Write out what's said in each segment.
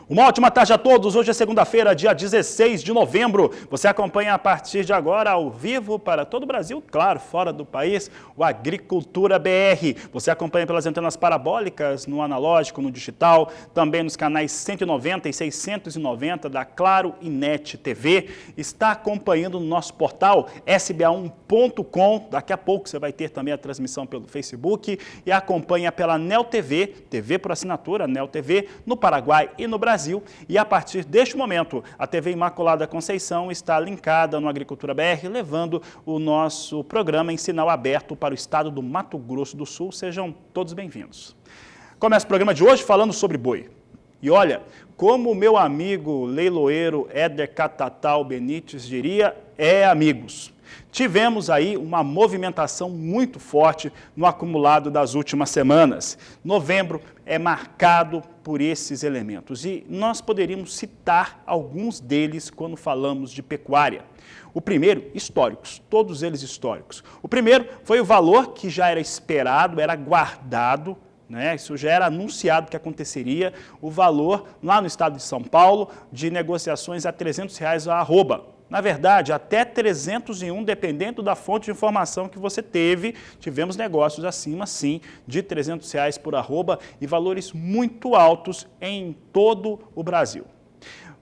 Uma ótima tarde a todos. Hoje é segunda-feira, dia 16 de novembro. Você acompanha a partir de agora ao vivo para todo o Brasil, claro, fora do país, o Agricultura BR. Você acompanha pelas antenas parabólicas, no analógico, no digital, também nos canais 190 e 690 da Claro e NET TV. Está acompanhando no nosso portal sba1.com. Daqui a pouco você vai ter também a transmissão pelo Facebook e acompanha pela Nel TV, TV por assinatura, Nel TV, no Paraguai e no Brasil. E a partir deste momento, a TV Imaculada Conceição está linkada no Agricultura BR, levando o nosso programa em sinal aberto para o estado do Mato Grosso do Sul. Sejam todos bem-vindos. Começa o programa de hoje falando sobre boi. E olha, como o meu amigo leiloeiro Éder Catatal Benites diria, amigos. Tivemos aí uma movimentação muito forte no acumulado das últimas semanas. Novembro é marcado por esses elementos e nós poderíamos citar alguns deles quando falamos de pecuária. O primeiro, históricos, todos eles históricos. O primeiro foi o valor que já era esperado, era guardado, isso já era anunciado que aconteceria, o valor lá no estado de São Paulo de negociações a R$300 a arroba. Na verdade, até 301, dependendo da fonte de informação que você teve, tivemos negócios acima, sim, de R$300 por arroba e valores muito altos em todo o Brasil.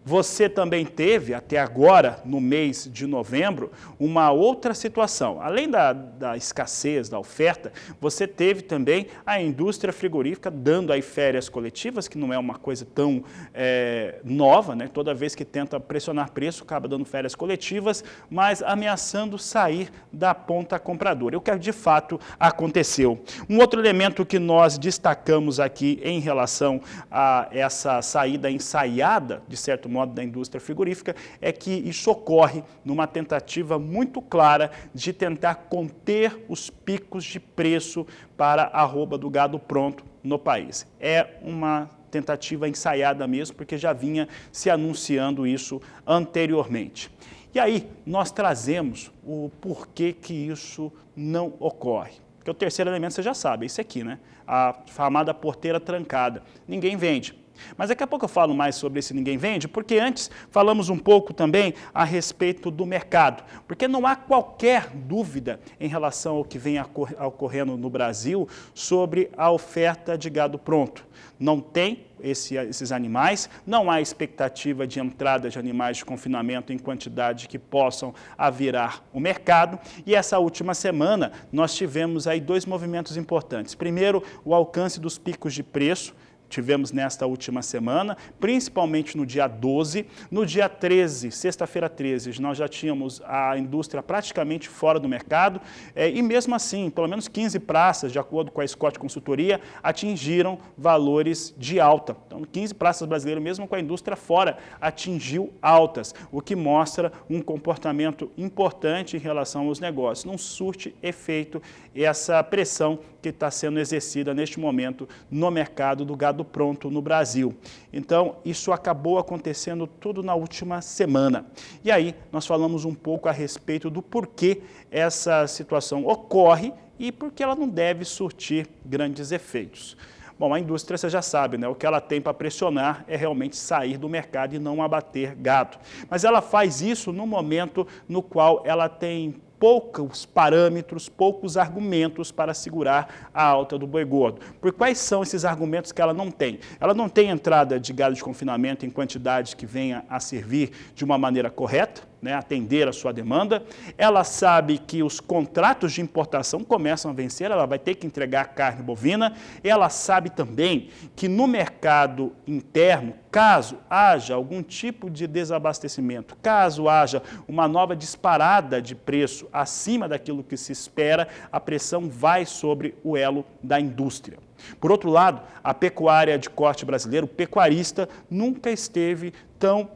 Você também teve, até agora, no mês de novembro, uma outra situação. Além da escassez, da oferta, você teve também a indústria frigorífica dando aí férias coletivas, que não é uma coisa tão nova, Toda vez que tenta pressionar preço, acaba dando férias coletivas, mas ameaçando sair da ponta compradora. O que de fato aconteceu. Um outro elemento que nós destacamos aqui em relação a essa saída ensaiada, de certo modo, da indústria frigorífica, é que isso ocorre numa tentativa muito clara de tentar conter os picos de preço para a arroba do gado pronto no país. É uma tentativa ensaiada mesmo, porque já vinha se anunciando isso anteriormente. E aí, nós trazemos o porquê que isso não ocorre. Porque o terceiro elemento você já sabe, é isso aqui, A chamada porteira trancada. Ninguém vende. Mas daqui a pouco eu falo mais sobre esse ninguém vende, porque antes falamos um pouco também a respeito do mercado. Porque não há qualquer dúvida em relação ao que vem ocorrendo no Brasil sobre a oferta de gado pronto. Não tem esses animais, não há expectativa de entrada de animais de confinamento em quantidade que possam avirar o mercado. E essa última semana nós tivemos aí dois movimentos importantes. Primeiro, o alcance dos picos de preço. Tivemos nesta última semana, principalmente no dia 12. No dia 13, sexta-feira 13, nós já tínhamos a indústria praticamente fora do mercado e mesmo assim, pelo menos 15 praças, de acordo com a Scott Consultoria, atingiram valores de alta. Então, 15 praças brasileiras, mesmo com a indústria fora, atingiu altas, o que mostra um comportamento importante em relação aos negócios. Não surte efeito essa pressão que está sendo exercida neste momento no mercado do gado pronto no Brasil. Então, isso acabou acontecendo tudo na última semana. E aí, nós falamos um pouco a respeito do porquê essa situação ocorre e por que ela não deve surtir grandes efeitos. Bom, a indústria, você já sabe, o que ela tem para pressionar é realmente sair do mercado e não abater gado. Mas ela faz isso no momento no qual ela tem poucos parâmetros, poucos argumentos para segurar a alta do boi gordo. Por quais são esses argumentos que ela não tem? Ela não tem entrada de gado de confinamento em quantidade que venha a servir de uma maneira correta, atender a sua demanda. Ela sabe que os contratos de importação começam a vencer, ela vai ter que entregar carne bovina. Ela sabe também que no mercado interno, caso haja algum tipo de desabastecimento, caso haja uma nova disparada de preço acima daquilo que se espera, a pressão vai sobre o elo da indústria. Por outro lado, a pecuária de corte brasileiro, o pecuarista, nunca esteve tão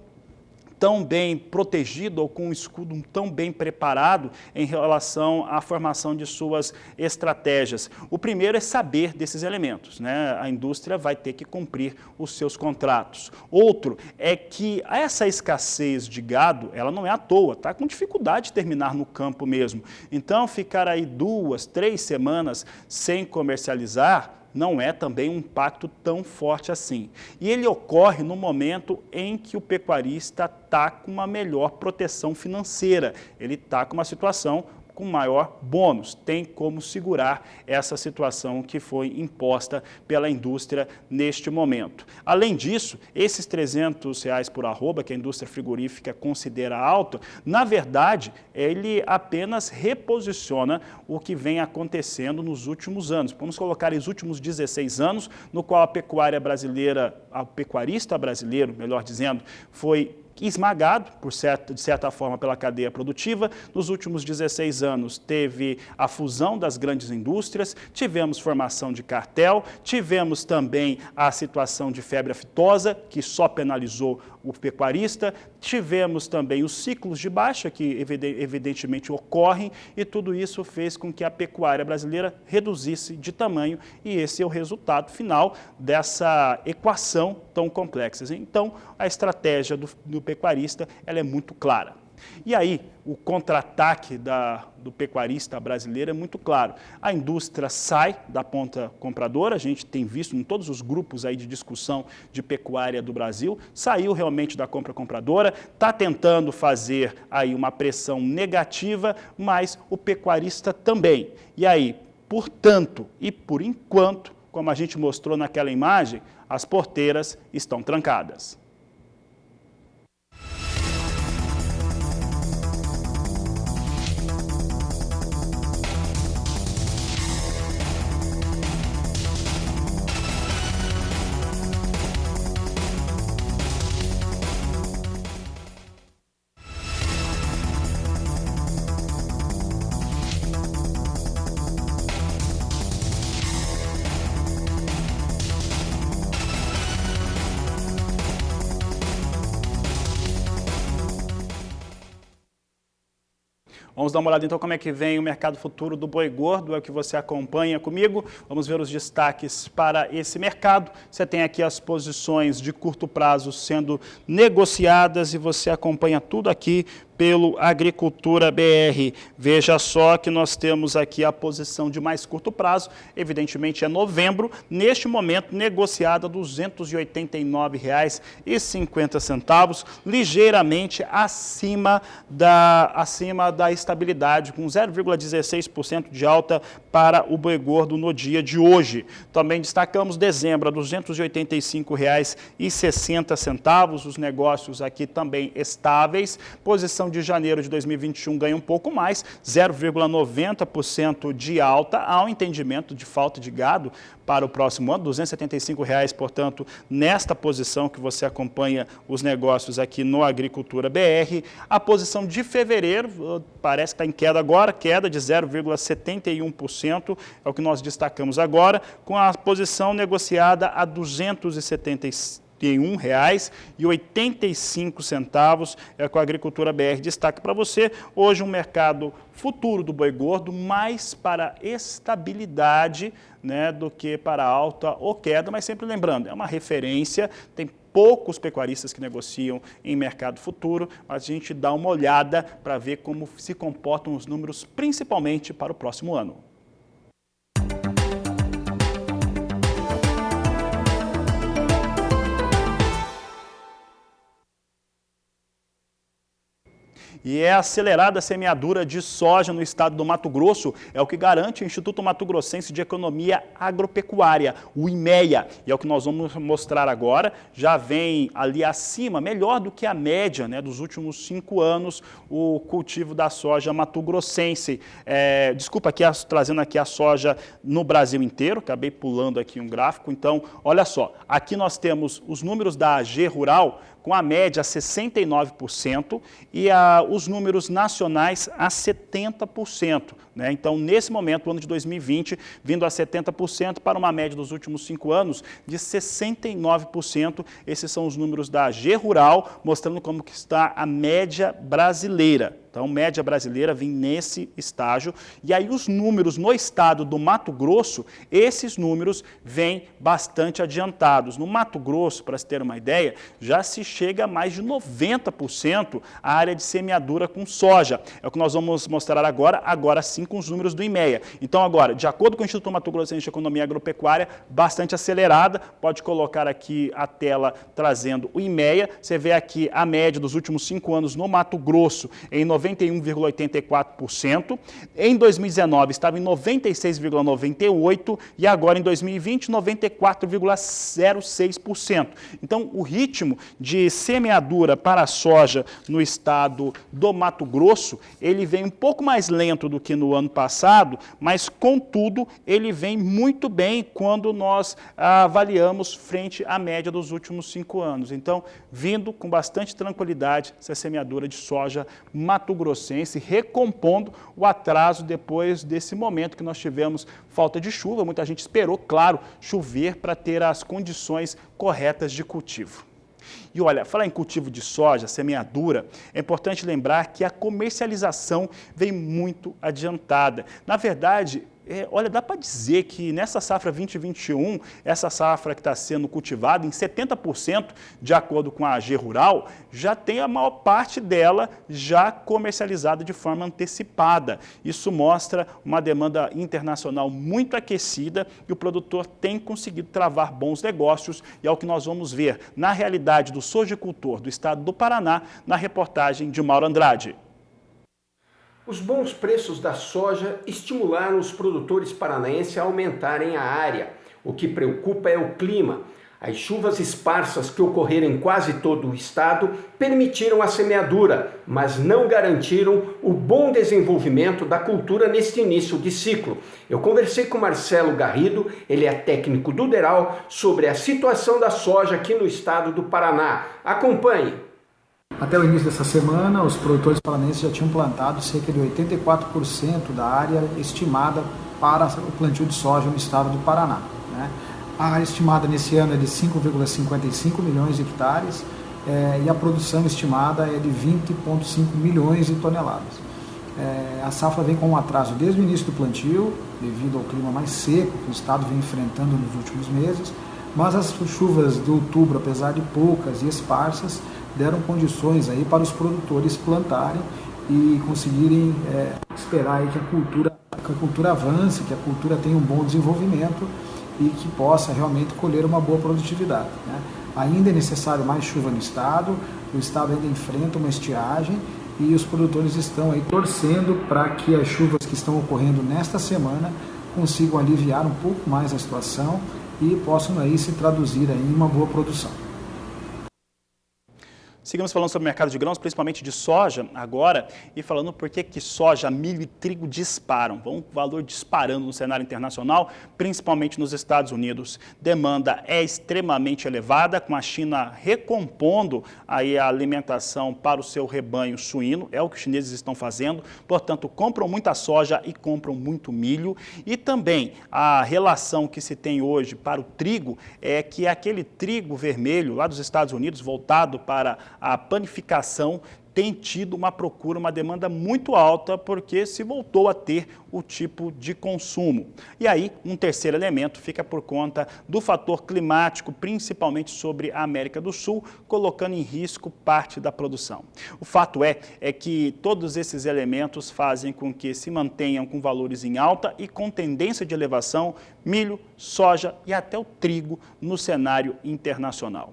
bem protegido ou com um escudo tão bem preparado em relação à formação de suas estratégias. O primeiro é saber desses elementos, A indústria vai ter que cumprir os seus contratos. Outro é que essa escassez de gado, ela não é à toa, está com dificuldade de terminar no campo mesmo. Então, ficar aí 2, 3 semanas sem comercializar não é também um impacto tão forte assim. E ele ocorre no momento em que o pecuarista está com uma melhor proteção financeira, ele está com uma situação com maior bônus, tem como segurar essa situação que foi imposta pela indústria neste momento. Além disso, esses R$300 por arroba, que a indústria frigorífica considera alto, na verdade, ele apenas reposiciona o que vem acontecendo nos últimos anos. Vamos colocar os últimos 16 anos, no qual a pecuária brasileira, o pecuarista brasileiro, melhor dizendo, foi esmagado, de certa forma, pela cadeia produtiva. Nos últimos 16 anos, teve a fusão das grandes indústrias, tivemos formação de cartel, tivemos também a situação de febre aftosa, que só penalizou o pecuarista, tivemos também os ciclos de baixa, que evidentemente ocorrem, e tudo isso fez com que a pecuária brasileira reduzisse de tamanho, e esse é o resultado final dessa equação tão complexa. Então, a estratégia do pecuarista ela é muito clara. E aí, o contra-ataque do pecuarista brasileiro é muito claro. A indústria sai da ponta compradora, a gente tem visto em todos os grupos aí de discussão de pecuária do Brasil, saiu realmente da compra compradora, está tentando fazer aí uma pressão negativa, mas o pecuarista também. E aí, portanto e por enquanto, como a gente mostrou naquela imagem, as porteiras estão trancadas. Vamos dar uma olhada então como é que vem o mercado futuro do boi gordo, é o que você acompanha comigo. Vamos ver os destaques para esse mercado. Você tem aqui as posições de curto prazo sendo negociadas e você acompanha tudo aqui pelo Agricultura BR. Veja só que nós temos aqui a posição de mais curto prazo, evidentemente é novembro, neste momento negociada R$ 289,50, ligeiramente acima da estabilidade, com 0,16% de alta para o boi gordo no dia de hoje. Também destacamos dezembro a R$ 285,60, os negócios aqui também estáveis. Posição de janeiro de 2021 ganha um pouco mais, 0,90% de alta, há um entendimento de falta de gado para o próximo ano, R$ 275,00, portanto, nesta posição que você acompanha os negócios aqui no Agricultura BR. A posição de fevereiro parece que está em queda agora, queda de 0,71%, é o que nós destacamos agora, com a posição negociada a R$ 275,00. R$ 1,85 é o que a Agricultura BR destaca para você. Hoje um mercado futuro do boi gordo mais para estabilidade, né, do que para alta ou queda, mas sempre lembrando, é uma referência, tem poucos pecuaristas que negociam em mercado futuro, mas a gente dá uma olhada para ver como se comportam os números, principalmente para o próximo ano. E é acelerada a semeadura de soja no estado do Mato Grosso, é o que garante o Instituto Mato Grossense de Economia Agropecuária, o IMEA. E é o que nós vamos mostrar agora, já vem ali acima, melhor do que a média, né, dos últimos 5 anos, o cultivo da soja mato-grossense. Desculpa, aqui, trazendo aqui a soja no Brasil inteiro, acabei pulando aqui um gráfico. Então, olha só, aqui nós temos os números da AG Rural, com a média a 69% e os números nacionais a 70%. Né? Então, nesse momento, o ano de 2020, vindo a 70% para uma média dos últimos 5 anos de 69%. Esses são os números da AG Rural, mostrando como que está a média brasileira. Então, média brasileira vem nesse estágio. E aí os números no estado do Mato Grosso, esses números vêm bastante adiantados. No Mato Grosso, para se ter uma ideia, já se chega a mais de 90% a área de semeadura com soja. É o que nós vamos mostrar agora sim com os números do IMEA. Então agora, de acordo com o Instituto Mato Grossense de Economia Agropecuária, bastante acelerada, pode colocar aqui a tela trazendo o IMEA, você vê aqui a média dos últimos 5 anos no Mato Grosso em 91,84%, em 2019 estava em 96,98% e agora em 2020 94,06%. Então o ritmo de semeadura para a soja no estado do Mato Grosso, ele vem um pouco mais lento do que no ano passado, mas contudo ele vem muito bem quando nós avaliamos frente à média dos últimos 5 anos. Então, vindo com bastante tranquilidade essa semeadura de soja mato-grossense, recompondo o atraso depois desse momento que nós tivemos falta de chuva. Muita gente esperou, claro, chover para ter as condições corretas de cultivo. E olha, falar em cultivo de soja, semeadura, é importante lembrar que a comercialização vem muito adiantada. Na verdade, olha, dá para dizer que nessa safra 2021, essa safra que está sendo cultivada, em 70%, de acordo com a AG Rural, já tem a maior parte dela já comercializada de forma antecipada. Isso mostra uma demanda internacional muito aquecida e o produtor tem conseguido travar bons negócios e é o que nós vamos ver na realidade do sojicultor do estado do Paraná, na reportagem de Mauro Andrade. Os bons preços da soja estimularam os produtores paranaenses a aumentarem a área. O que preocupa é o clima. As chuvas esparsas que ocorreram em quase todo o estado permitiram a semeadura, mas não garantiram o bom desenvolvimento da cultura neste início de ciclo. Eu conversei com Marcelo Garrido, ele é técnico do DERAL, sobre a situação da soja aqui no estado do Paraná. Acompanhe! Até o início dessa semana, os produtores paranaenses já tinham plantado cerca de 84% da área estimada para o plantio de soja no estado do Paraná, né? A área estimada nesse ano é de 5,55 milhões de hectares e a produção estimada é de 20,5 milhões de toneladas. A safra vem com um atraso desde o início do plantio, devido ao clima mais seco que o estado vem enfrentando nos últimos meses, mas as chuvas de outubro, apesar de poucas e esparsas, deram condições aí para os produtores plantarem e conseguirem esperar aí que a cultura avance, que a cultura tenha um bom desenvolvimento e que possa realmente colher uma boa produtividade, né? Ainda é necessário mais chuva no estado, o estado ainda enfrenta uma estiagem e os produtores estão aí torcendo para que as chuvas que estão ocorrendo nesta semana consigam aliviar um pouco mais a situação e possam aí se traduzir aí em uma boa produção. Seguimos falando sobre o mercado de grãos, principalmente de soja agora, e falando por que soja, milho e trigo disparam. Vão o valor disparando no cenário internacional, principalmente nos Estados Unidos. Demanda é extremamente elevada, com a China recompondo aí a alimentação para o seu rebanho suíno, é o que os chineses estão fazendo, portanto compram muita soja e compram muito milho. E também a relação que se tem hoje para o trigo é que aquele trigo vermelho lá dos Estados Unidos, voltado para a panificação, tem tido uma procura, uma demanda muito alta, porque se voltou a ter o tipo de consumo. E aí, um terceiro elemento fica por conta do fator climático, principalmente sobre a América do Sul, colocando em risco parte da produção. O fato é que todos esses elementos fazem com que se mantenham com valores em alta e com tendência de elevação milho, soja e até o trigo no cenário internacional.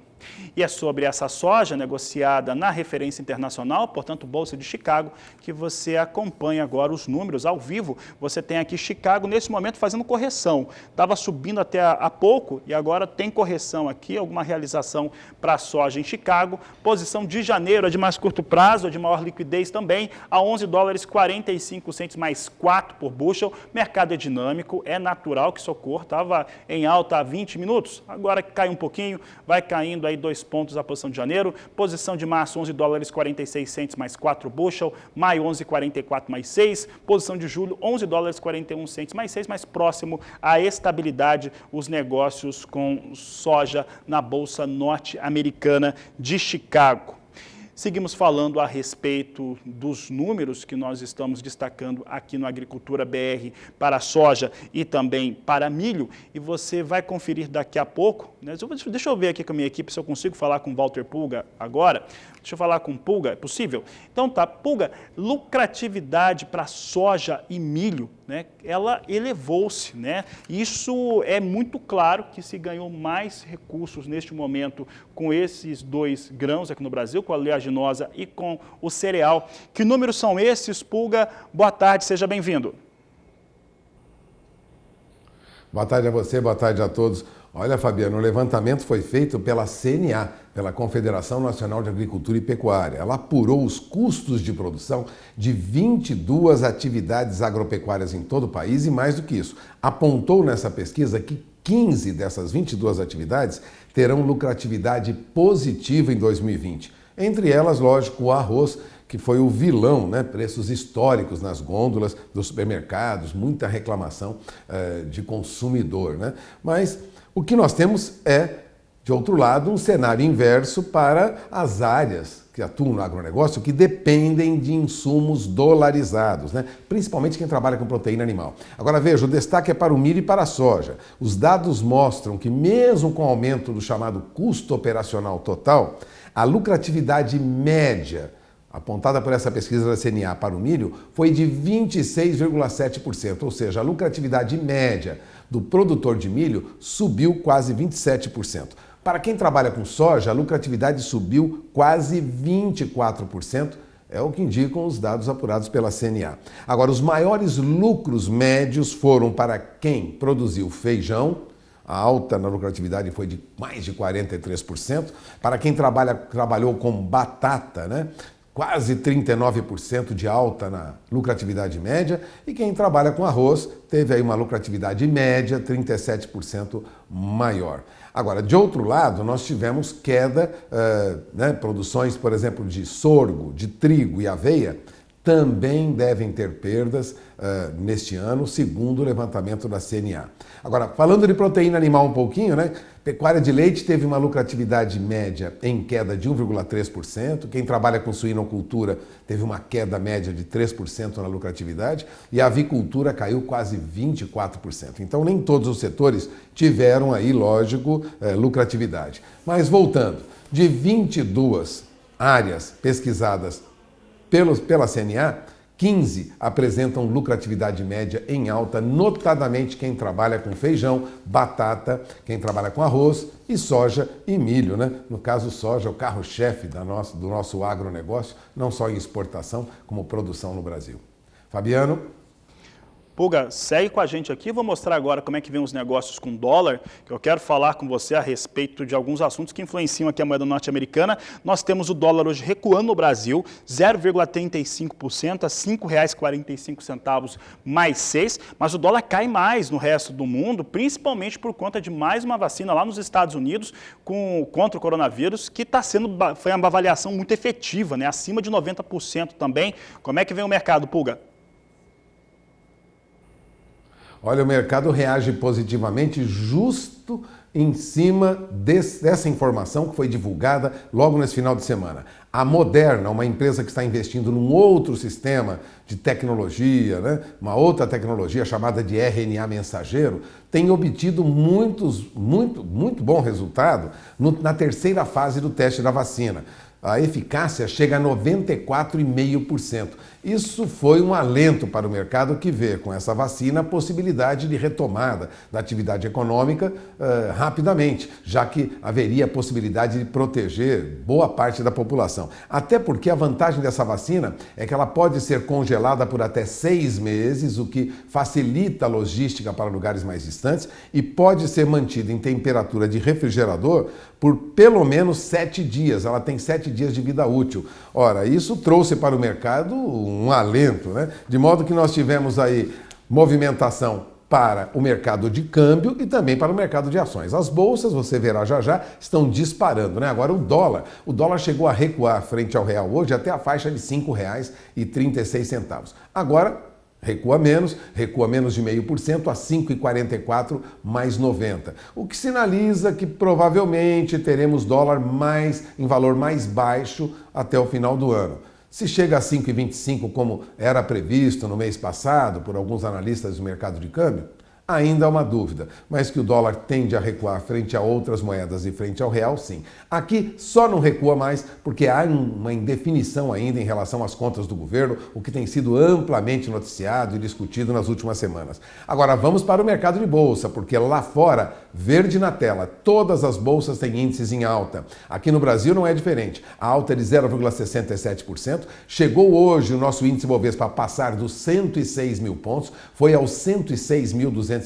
E é sobre essa soja negociada na referência internacional, portanto, Bolsa de Chicago, que você acompanha agora os números ao vivo. Você tem aqui Chicago, nesse momento, fazendo correção. Estava subindo até há pouco e agora tem correção aqui, alguma realização para a soja em Chicago. Posição de janeiro, a de mais curto prazo, a de maior liquidez também, a 11 dólares 45 centos mais 4 por bushel. Mercado é dinâmico, é natural que socorro, estava em alta há 20 minutos, agora cai um pouquinho, vai caindo aí 2 pontos a posição de janeiro, posição de março 11 dólares 46 centos mais 4 bushel, maio 11,44 mais 6, posição de julho 11 dólares 41 centos mais 6, mais próximo à estabilidade os negócios com soja na Bolsa Norte-Americana de Chicago. Seguimos falando a respeito dos números que nós estamos destacando aqui no Agricultura BR para a soja e também para milho, e você vai conferir daqui a pouco, né? Deixa eu ver aqui com a minha equipe se eu consigo falar com o Walter Pulga agora. Deixa eu falar com o Pulga, é possível? Então tá, Pulga, lucratividade para soja e milho, né? Ela elevou-se, né? Isso é muito claro que se ganhou mais recursos neste momento com esses dois grãos aqui no Brasil, com a oleaginosa e com o cereal. Que números são esses, Pulga? Boa tarde, seja bem-vindo. Boa tarde a você, boa tarde a todos. Olha, Fabiano, o levantamento foi feito pela CNA, pela Confederação Nacional de Agricultura e Pecuária. Ela apurou os custos de produção de 22 atividades agropecuárias em todo o país e, mais do que isso, apontou nessa pesquisa que 15 dessas 22 atividades terão lucratividade positiva em 2020. Entre elas, lógico, o arroz, que foi o vilão, né? Preços históricos nas gôndolas dos supermercados, muita reclamação de consumidor, né? Mas o que nós temos é, de outro lado, um cenário inverso para as áreas que atuam no agronegócio que dependem de insumos dolarizados, né? Principalmente quem trabalha com proteína animal. Agora veja, o destaque é para o milho e para a soja. Os dados mostram que mesmo com o aumento do chamado custo operacional total, a lucratividade média apontada por essa pesquisa da CNA para o milho foi de 26,7%, ou seja, a lucratividade média do produtor de milho subiu quase 27%. Para quem trabalha com soja, a lucratividade subiu quase 24%, é o que indicam os dados apurados pela CNA. Agora, os maiores lucros médios foram para quem produziu feijão, a alta na lucratividade foi de mais de 43%, para quem trabalhou com batata, né? Quase 39% de alta na lucratividade média, e quem trabalha com arroz teve aí uma lucratividade média 37% maior. Agora, de outro lado, nós tivemos queda, produções, por exemplo, de sorgo, de trigo e aveia, também devem ter perdas neste ano, segundo o levantamento da CNA. Agora, falando de proteína animal um pouquinho, né? Pecuária de leite teve uma lucratividade média em queda de 1,3%. Quem trabalha com suinocultura teve uma queda média de 3% na lucratividade e a avicultura caiu quase 24%. Então, nem todos os setores tiveram aí, lógico, lucratividade. Mas voltando, de 22 áreas pesquisadas pela CNA, 15 apresentam lucratividade média em alta, notadamente quem trabalha com feijão, batata, quem trabalha com arroz e soja e milho, né? No caso, soja é o carro-chefe do nosso agronegócio, não só em exportação, como produção no Brasil. Fabiano? Pulga, segue com a gente aqui, vou mostrar agora como é que vem os negócios com dólar, que eu quero falar com você a respeito de alguns assuntos que influenciam aqui a moeda norte-americana. Nós temos o dólar hoje recuando no Brasil, 0,35% a R$ 5,45 mais 6, mas o dólar cai mais no resto do mundo, principalmente por conta de mais uma vacina lá nos Estados Unidos contra o coronavírus, que foi uma avaliação muito efetiva, né? Acima de 90% também. Como é que vem o mercado, Pulga? Olha, o mercado reage positivamente justo em cima dessa informação que foi divulgada logo nesse final de semana. A Moderna, uma empresa que está investindo num outro sistema de tecnologia, né? Uma outra tecnologia chamada de RNA mensageiro, tem obtido muito bom resultado na terceira fase do teste da vacina. A eficácia chega a 94,5%. Isso foi um alento para o mercado que vê com essa vacina a possibilidade de retomada da atividade econômica rapidamente, já que haveria a possibilidade de proteger boa parte da população. Até porque a vantagem dessa vacina é que ela pode ser congelada por até 6 meses, o que facilita a logística para lugares mais distantes, e pode ser mantida em temperatura de refrigerador por pelo menos 7 dias. Ela tem 7 dias de vida útil. Ora, isso trouxe para o mercado um alento, né? De modo que nós tivemos aí movimentação para o mercado de câmbio e também para o mercado de ações. As bolsas, você verá já já, estão disparando, né? Agora o dólar chegou a recuar frente ao real hoje até a faixa de R$ 5,36. Agora recua menos de 0,5% a 5,44 mais 90. O que sinaliza que provavelmente teremos dólar em valor mais baixo até o final do ano. Se chega a 5,25 como era previsto no mês passado por alguns analistas do mercado de câmbio, ainda há uma dúvida, mas que o dólar tende a recuar frente a outras moedas e frente ao real, sim. Aqui só não recua mais porque há uma indefinição ainda em relação às contas do governo, o que tem sido amplamente noticiado e discutido nas últimas semanas. Agora vamos para o mercado de bolsa, porque lá fora, verde na tela, todas as bolsas têm índices em alta. Aqui no Brasil não é diferente. A alta é de 0,67%. Chegou hoje o nosso índice Bovespa a passar dos 106 mil pontos, foi aos 106.250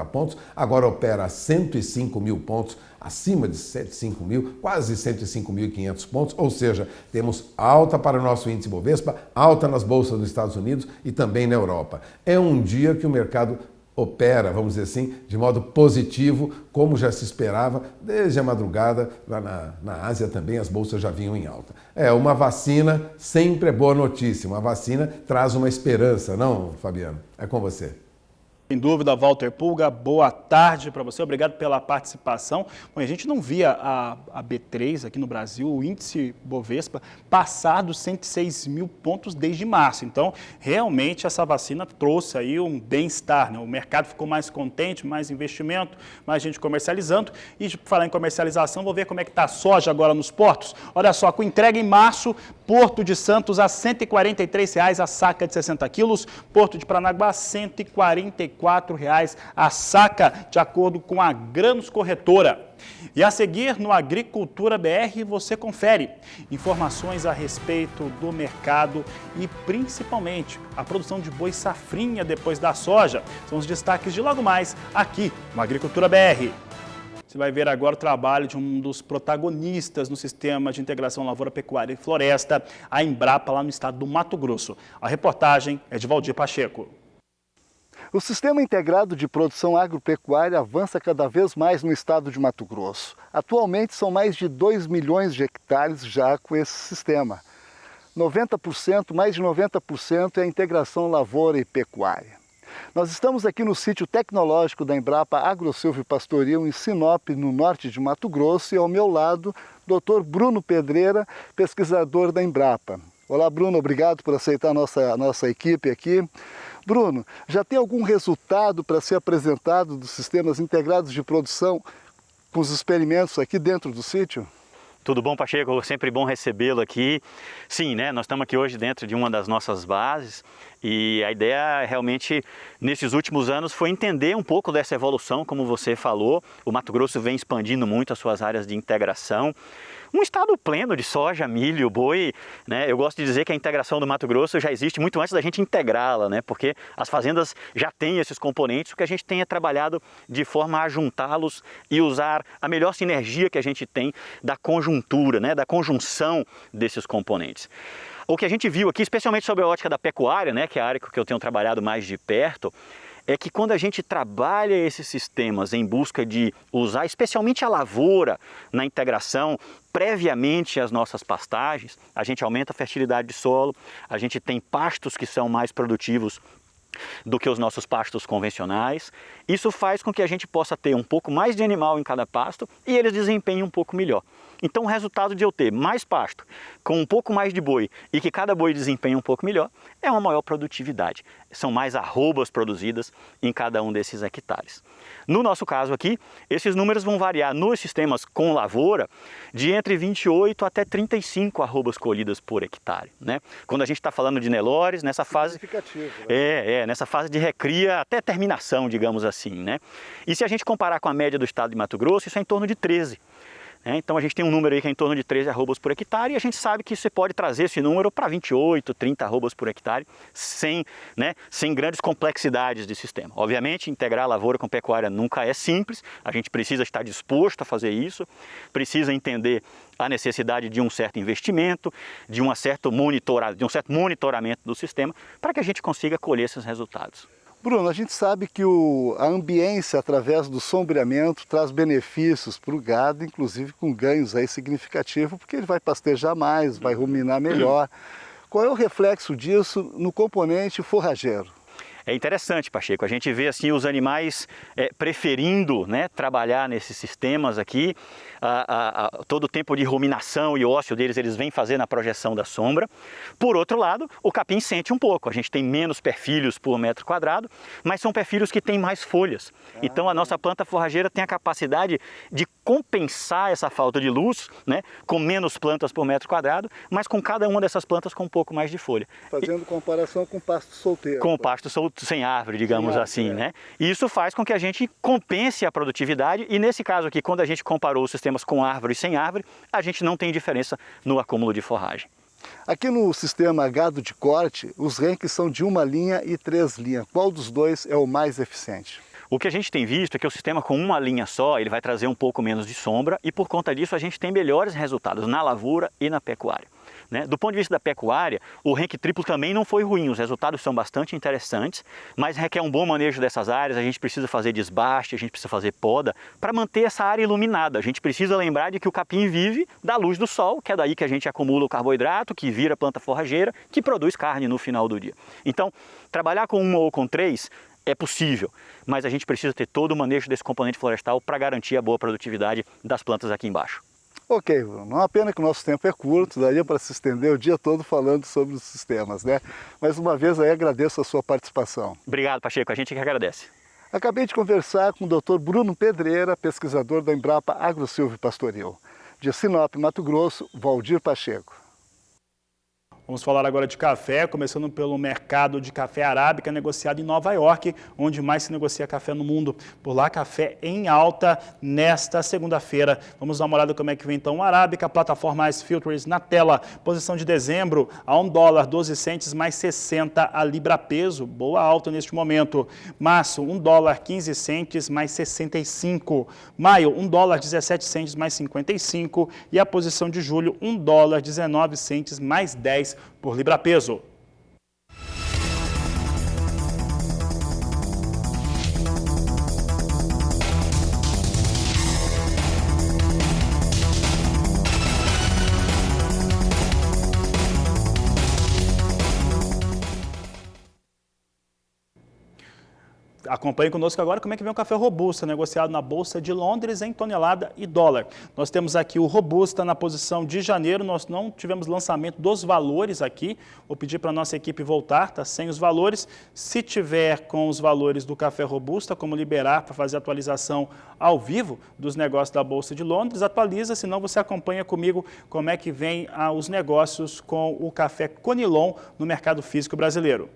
pontos, agora opera a 105 mil pontos, acima de 105 mil, quase 105.500 pontos, ou seja, temos alta para o nosso índice Bovespa, alta nas bolsas dos Estados Unidos e também na Europa. É um dia que o mercado opera, vamos dizer assim, de modo positivo, como já se esperava desde a madrugada, lá na Ásia também as bolsas já vinham em alta. Uma vacina sempre é boa notícia, uma vacina traz uma esperança, não, Fabiano? É com você. Sem dúvida, Walter Pulga, boa tarde para você, obrigado pela participação. Bom, a gente não via a B3 aqui no Brasil, o índice Bovespa, passar dos 106 mil pontos desde março. Então, realmente essa vacina trouxe aí um bem-estar, né? O mercado ficou mais contente, mais investimento, mais gente comercializando. E de falar em comercialização, vou ver como é que está a soja agora nos portos. Olha só, com entrega em março, Porto de Santos a R$ 143,00 a saca de 60 quilos, Porto de Paranaguá R$ 144,00 a saca, de acordo com a Grãos Corretora. E a seguir, no Agricultura BR, você confere informações a respeito do mercado e, principalmente, a produção de boi safrinha depois da soja. São os destaques de logo mais aqui no Agricultura BR. Você vai ver agora o trabalho de um dos protagonistas no Sistema de Integração Lavoura, Pecuária e Floresta, a Embrapa, lá no estado do Mato Grosso. A reportagem é de Valdir Pacheco. O Sistema Integrado de Produção Agropecuária avança cada vez mais no estado de Mato Grosso. Atualmente são mais de 2 milhões de hectares já com esse sistema. 90%, mais de 90% é a integração lavoura e pecuária. Nós estamos aqui no sítio tecnológico da Embrapa Agrosilvio Pastoril, em Sinop, no norte de Mato Grosso, e ao meu lado, Dr. Bruno Pedreira, pesquisador da Embrapa. Olá, Bruno, obrigado por aceitar a nossa equipe aqui. Bruno, já tem algum resultado para ser apresentado dos sistemas integrados de produção com os experimentos aqui dentro do sítio? Tudo bom, Pacheco? Sempre bom recebê-lo aqui. Sim, né? Nós estamos aqui hoje dentro de uma das nossas bases e a ideia realmente, nesses últimos anos, foi entender um pouco dessa evolução, como você falou. O Mato Grosso vem expandindo muito as suas áreas de integração. Um estado pleno de soja, milho, boi, né? Eu gosto de dizer que a integração do Mato Grosso já existe muito antes da gente integrá-la, né? Porque as fazendas já têm esses componentes, o que a gente tenha trabalhado de forma a juntá-los e usar a melhor sinergia que a gente tem da conjuntura, né? Da conjunção desses componentes. O que a gente viu aqui, especialmente sobre a ótica da pecuária, né? Que é a área que eu tenho trabalhado mais de perto, é que quando a gente trabalha esses sistemas em busca de usar especialmente a lavoura na integração, previamente às nossas pastagens, a gente aumenta a fertilidade de solo, a gente tem pastos que são mais produtivos do que os nossos pastos convencionais. Isso faz com que a gente possa ter um pouco mais de animal em cada pasto e eles desempenhem um pouco melhor. Então o resultado de eu ter mais pasto com um pouco mais de boi e que cada boi desempenhe um pouco melhor é uma maior produtividade. São mais arrobas produzidas em cada um desses hectares. No nosso caso aqui, esses números vão variar nos sistemas com lavoura de entre 28 até 35 arrobas colhidas por hectare, né? Quando a gente está falando de Nelores, nessa fase, nessa fase de recria até terminação, digamos assim, né? E se a gente comparar com a média do estado de Mato Grosso, isso é em torno de 13. Então a gente tem um número aí que é em torno de 13 arrobas por hectare e a gente sabe que você pode trazer esse número para 28, 30 arrobas por hectare sem grandes complexidades de sistema. Obviamente, integrar a lavoura com pecuária nunca é simples, a gente precisa estar disposto a fazer isso, precisa entender a necessidade de um certo investimento, de um certo monitoramento do sistema para que a gente consiga colher esses resultados. Bruno, a gente sabe que a ambiência através do sombreamento traz benefícios para o gado, inclusive com ganhos aí significativos, porque ele vai pastejar mais, vai ruminar melhor. Qual é o reflexo disso no componente forrageiro? É interessante, Pacheco, a gente vê assim os animais preferindo, né, trabalhar nesses sistemas aqui, todo o tempo de ruminação e ócio deles, eles vêm fazer na projeção da sombra. Por outro lado, o capim sente um pouco, a gente tem menos perfilhos por metro quadrado, mas são perfilhos que têm mais folhas. Então a nossa planta forrageira tem a capacidade de compensar essa falta de luz, né, com menos plantas por metro quadrado, mas com cada uma dessas plantas com um pouco mais de folha. Fazendo comparação com pasto solteiro. Com o pasto sem árvore, digamos assim, né? E isso faz com que a gente compense a produtividade e nesse caso aqui, quando a gente comparou os sistemas com árvore e sem árvore, a gente não tem diferença no acúmulo de forragem. Aqui no sistema gado de corte, os rankings são de 1 linha e 3 linhas. Qual dos dois é o mais eficiente? O que a gente tem visto é que o sistema com uma linha só, ele vai trazer um pouco menos de sombra e por conta disso a gente tem melhores resultados na lavoura e na pecuária. Né? Do ponto de vista da pecuária, o ranking triplo também não foi ruim, os resultados são bastante interessantes, mas requer um bom manejo dessas áreas, a gente precisa fazer desbaste, a gente precisa fazer poda para manter essa área iluminada. A gente precisa lembrar de que o capim vive da luz do sol, que é daí que a gente acumula o carboidrato, que vira planta forrageira, que produz carne no final do dia. Então, trabalhar com uma ou com 3 é possível, mas a gente precisa ter todo o manejo desse componente florestal para garantir a boa produtividade das plantas aqui embaixo. Ok, Bruno, uma pena que o nosso tempo é curto, daria para se estender o dia todo falando sobre os sistemas, né? Mais uma vez aí agradeço a sua participação. Obrigado, Pacheco, a gente que agradece. Acabei de conversar com o Dr. Bruno Pedreira, pesquisador da Embrapa Agrosilvio Pastoril. De Sinop, Mato Grosso, Valdir Pacheco. Vamos falar agora de café, começando pelo mercado de café arábica negociado em Nova York, onde mais se negocia café no mundo. Por lá, café em alta nesta segunda-feira. Vamos dar uma olhada como é que vem então o arábica, plataforma Ice Filters na tela. Posição de dezembro a $1, 12 centes mais 60 a libra peso. Boa alta neste momento. Março, $1, 15 centes mais 65. Maio, $1, 17 centes mais 55. E a posição de julho, $1, 19 centes mais 10 por libra-peso. Acompanhe conosco agora como é que vem o café Robusta, negociado na Bolsa de Londres em tonelada e dólar. Nós temos aqui o Robusta na posição de janeiro, nós não tivemos lançamento dos valores aqui. Vou pedir para a nossa equipe voltar, tá sem os valores. Se tiver com os valores do café Robusta, como liberar para fazer a atualização ao vivo dos negócios da Bolsa de Londres, atualiza, senão você acompanha comigo como é que vem os negócios com o café Conilon no mercado físico brasileiro.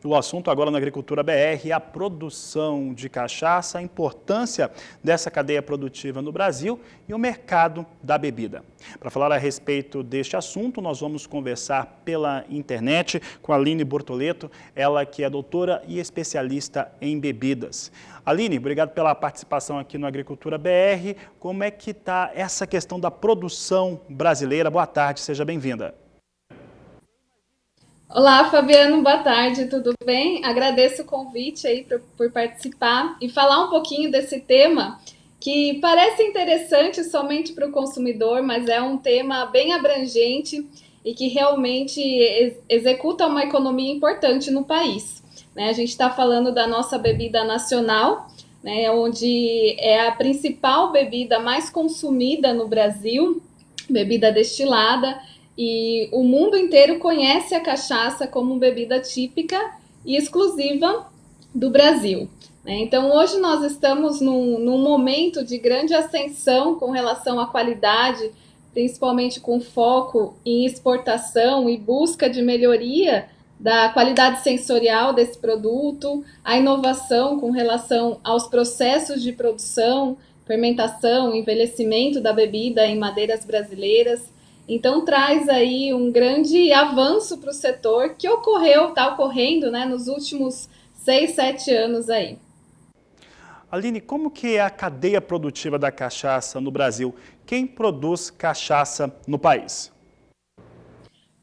O assunto agora na Agricultura BR é a produção de cachaça, a importância dessa cadeia produtiva no Brasil e o mercado da bebida. Para falar a respeito deste assunto, nós vamos conversar pela internet com a Aline Bortoleto, ela que é doutora e especialista em bebidas. Aline, obrigado pela participação aqui no Agricultura BR. Como é que está essa questão da produção brasileira? Boa tarde, seja bem-vinda. Olá, Fabiano, boa tarde, tudo bem? Agradeço o convite aí por participar e falar um pouquinho desse tema que parece interessante somente para o consumidor, mas é um tema bem abrangente e que realmente executa uma economia importante no país. A gente está falando da nossa bebida nacional, onde é a principal bebida mais consumida no Brasil, bebida destilada, e o mundo inteiro conhece a cachaça como bebida típica e exclusiva do Brasil. Então, hoje nós estamos num momento de grande ascensão com relação à qualidade, principalmente com foco em exportação e busca de melhoria da qualidade sensorial desse produto, a inovação com relação aos processos de produção, fermentação, envelhecimento da bebida em madeiras brasileiras. Então, traz aí um grande avanço para o setor que está ocorrendo nos últimos 6, 7 anos aí. Aline, como que é a cadeia produtiva da cachaça no Brasil? Quem produz cachaça no país?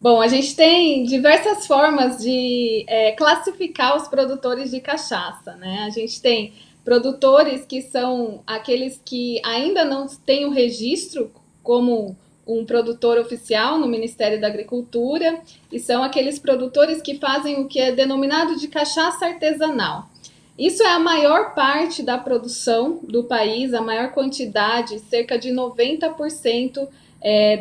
Bom, a gente tem diversas formas de classificar os produtores de cachaça, né? A gente tem produtores que são aqueles que ainda não têm o registro como um produtor oficial no Ministério da Agricultura, e são aqueles produtores que fazem o que é denominado de cachaça artesanal. Isso é a maior parte da produção do país, a maior quantidade, cerca de 90%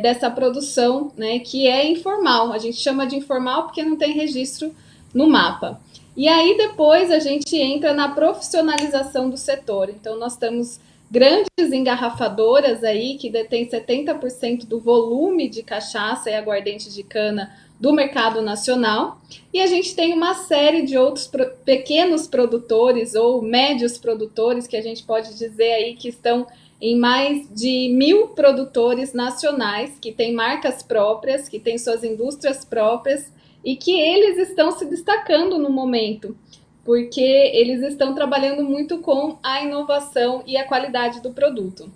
dessa produção, né, que é informal. A gente chama de informal porque não tem registro no mapa. E aí depois a gente entra na profissionalização do setor. Então nós temos grandes engarrafadoras aí que detêm 70% do volume de cachaça e aguardente de cana do mercado nacional, e a gente tem uma série de outros pequenos produtores ou médios produtores, que a gente pode dizer aí que estão em mais de 1.000 produtores nacionais, que têm marcas próprias, que têm suas indústrias próprias, e que eles estão se destacando no momento, porque eles estão trabalhando muito com a inovação e a qualidade do produto.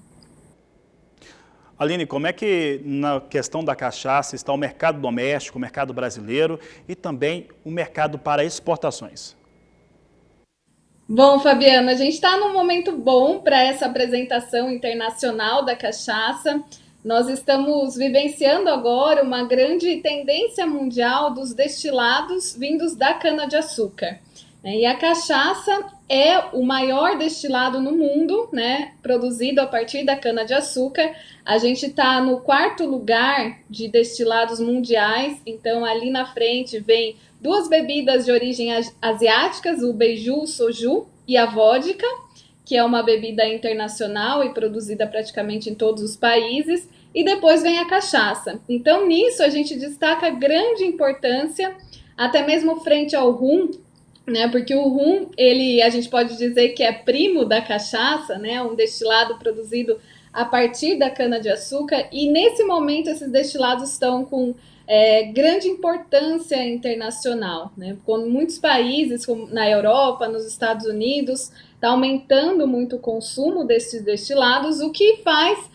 Aline, como é que na questão da cachaça está o mercado doméstico, o mercado brasileiro e também o mercado para exportações? Bom, Fabiana, a gente está num momento bom para essa apresentação internacional da cachaça. Nós estamos vivenciando agora uma grande tendência mundial dos destilados vindos da cana-de-açúcar. E a cachaça é o maior destilado no mundo, né, produzido a partir da cana-de-açúcar. A gente está no 4º lugar de destilados mundiais, então ali na frente vem 2 bebidas de origem asiáticas, o beiju, o soju e a vodka, que é uma bebida internacional e produzida praticamente em todos os países, e depois vem a cachaça. Então nisso a gente destaca grande importância, até mesmo frente ao rum, né, porque o rum, a gente pode dizer que é primo da cachaça, né, um destilado produzido a partir da cana-de-açúcar, e nesse momento esses destilados estão com grande importância internacional, né, com muitos países, como na Europa, nos Estados Unidos, está aumentando muito o consumo desses destilados, o que faz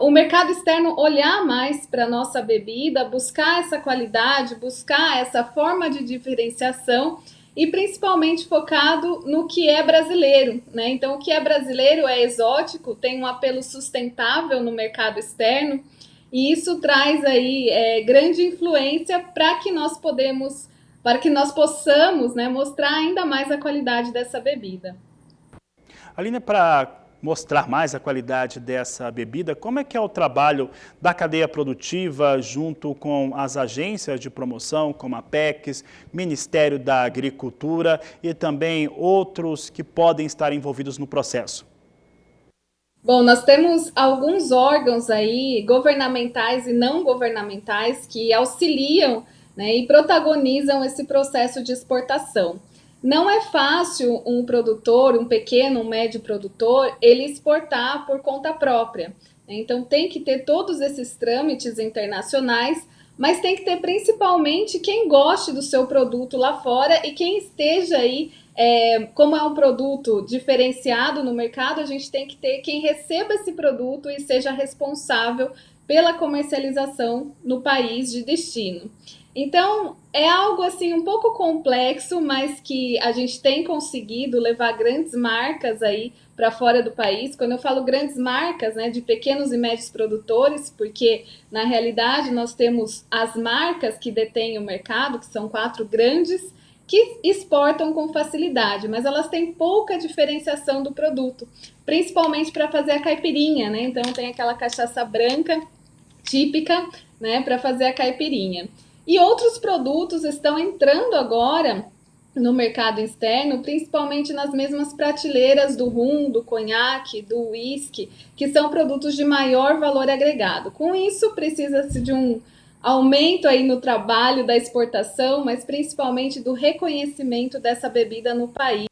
o mercado externo olhar mais para a nossa bebida, buscar essa qualidade, buscar essa forma de diferenciação, e principalmente focado no que é brasileiro, né? Então, o que é brasileiro é exótico, tem um apelo sustentável no mercado externo, e isso traz aí grande influência para que nós possamos, né, mostrar ainda mais a qualidade dessa bebida. Aline, para mostrar mais a qualidade dessa bebida, como é que é o trabalho da cadeia produtiva junto com as agências de promoção, como a Apex, Ministério da Agricultura e também outros que podem estar envolvidos no processo? Bom, nós temos alguns órgãos aí, governamentais e não governamentais, que auxiliam, né, e protagonizam esse processo de exportação. Não é fácil um produtor, um pequeno, um médio produtor, ele exportar por conta própria. Então tem que ter todos esses trâmites internacionais, mas tem que ter principalmente quem goste do seu produto lá fora e quem esteja aí, como é um produto diferenciado no mercado, a gente tem que ter quem receba esse produto e seja responsável pela comercialização no país de destino. Então, é algo assim um pouco complexo, mas que a gente tem conseguido levar grandes marcas aí para fora do país. Quando eu falo grandes marcas, né, de pequenos e médios produtores, porque na realidade nós temos as marcas que detêm o mercado, que são 4 grandes, que exportam com facilidade, mas elas têm pouca diferenciação do produto, principalmente para fazer a caipirinha, né? Então tem aquela cachaça branca típica, né, para fazer a caipirinha. E outros produtos estão entrando agora no mercado externo, principalmente nas mesmas prateleiras do rum, do conhaque, do whisky, que são produtos de maior valor agregado. Com isso, precisa-se de um aumento aí no trabalho da exportação, mas principalmente do reconhecimento dessa bebida no país.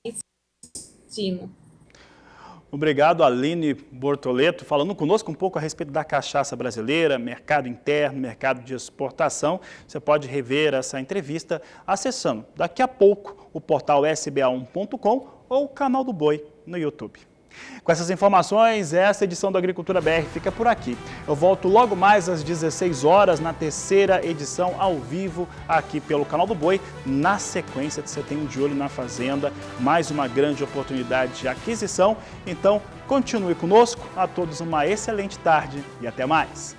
Obrigado, Aline Bortoleto, falando conosco um pouco a respeito da cachaça brasileira, mercado interno, mercado de exportação. Você pode rever essa entrevista acessando daqui a pouco o portal sba1.com ou o canal do Boi no YouTube. Com essas informações, essa edição do Agricultura BR fica por aqui. Eu volto logo mais às 16 horas na terceira edição ao vivo aqui pelo Canal do Boi. Na sequência, você tem um De Olho na Fazenda, mais uma grande oportunidade de aquisição. Então, continue conosco. A todos uma excelente tarde e até mais.